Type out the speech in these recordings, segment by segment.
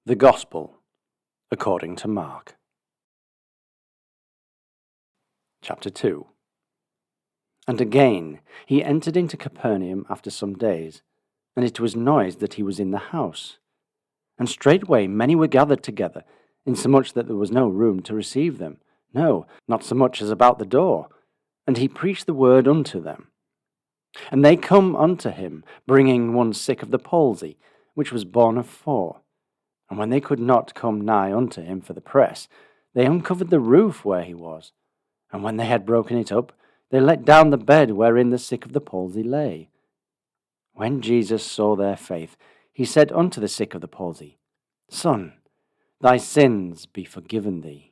The Gospel according to Mark. Chapter 2. And again he entered into Capernaum after some days, and it was noised that he was in the house. And straightway many were gathered together, insomuch that there was no room to receive them, no, not so much as about the door. And he preached the word unto them. And they come unto him, bringing one sick of the palsy, which was borne of 4. And when they could not come nigh unto him for the press, they uncovered the roof where he was. And when they had broken it up, they let down the bed wherein the sick of the palsy lay. When Jesus saw their faith, he said unto the sick of the palsy, Son, thy sins be forgiven thee.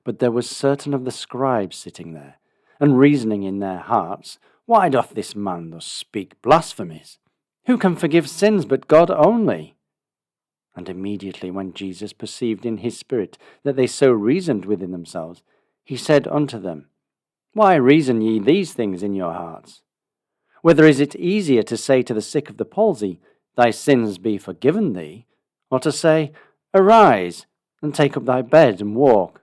But there was certain of the scribes sitting there, and reasoning in their hearts, Why doth this man thus speak blasphemies? Who can forgive sins but God only? And immediately when Jesus perceived in his spirit that they so reasoned within themselves, he said unto them, Why reason ye these things in your hearts? Whether is it easier to say to the sick of the palsy, Thy sins be forgiven thee, or to say, Arise, and take up thy bed, and walk?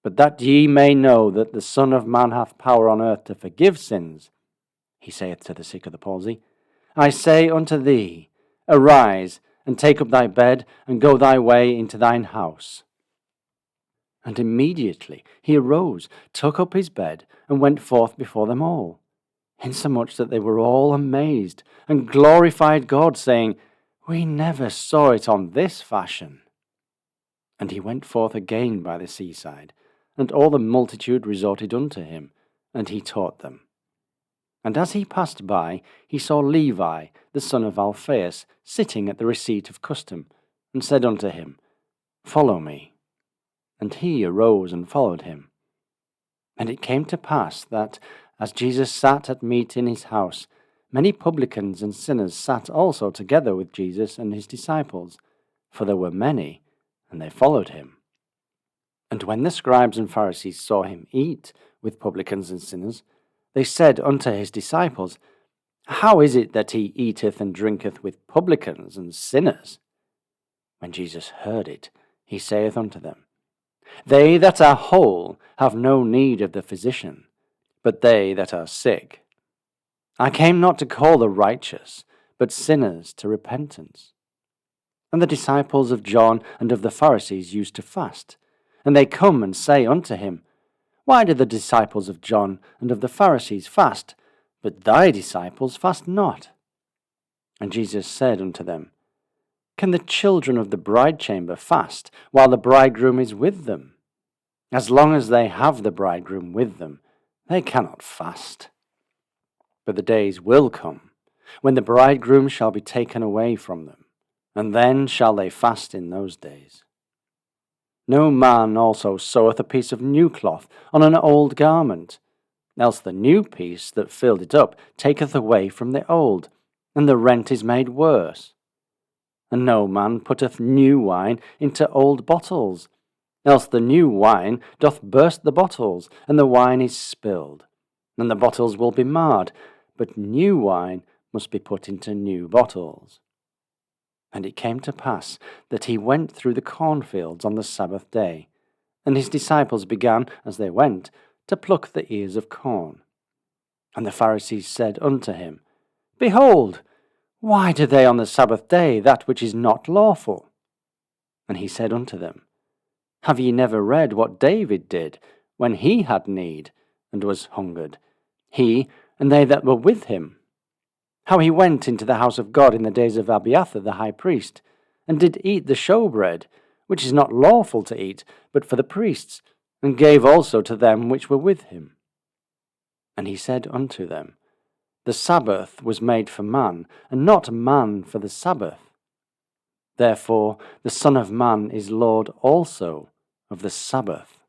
But that ye may know that the Son of Man hath power on earth to forgive sins, he saith to the sick of the palsy, I say unto thee, Arise, and take up thy bed, and go thy way into thine house. And immediately he arose, took up his bed, and went forth before them all, insomuch that they were all amazed, and glorified God, saying, We never saw it on this fashion. And he went forth again by the seaside, and all the multitude resorted unto him, and he taught them. And as he passed by, he saw Levi, the son of Alphaeus, sitting at the receipt of custom, and said unto him, Follow me. And he arose and followed him. And it came to pass that, as Jesus sat at meat in his house, many publicans and sinners sat also together with Jesus and his disciples, for there were many, and they followed him. And when the scribes and Pharisees saw him eat with publicans and sinners, they said unto his disciples, How is it that he eateth and drinketh with publicans and sinners? When Jesus heard it, he saith unto them, They that are whole have no need of the physician, but they that are sick. I came not to call the righteous, but sinners to repentance. And the disciples of John and of the Pharisees used to fast, and they come and say unto him, Why do the disciples of John and of the Pharisees fast, but thy disciples fast not? And Jesus said unto them, Can the children of the bridechamber fast, while the bridegroom is with them? As long as they have the bridegroom with them, they cannot fast. But the days will come, when the bridegroom shall be taken away from them, and then shall they fast in those days. No man also seweth a piece of new cloth on an old garment, else the new piece that filled it up taketh away from the old, and the rent is made worse. And no man putteth new wine into old bottles, else the new wine doth burst the bottles, and the wine is spilled, and the bottles will be marred, but new wine must be put into new bottles. And it came to pass that he went through the cornfields on the Sabbath day, and his disciples began, as they went, to pluck the ears of corn. And the Pharisees said unto him, Behold, why do they on the Sabbath day that which is not lawful? And he said unto them, Have ye never read what David did, when he had need, and was hungered, he and they that were with him? How he went into the house of God in the days of Abiathar the high priest, and did eat the showbread, which is not lawful to eat, but for the priests, and gave also to them which were with him. And he said unto them, The Sabbath was made for man, and not man for the Sabbath. Therefore the Son of Man is Lord also of the Sabbath.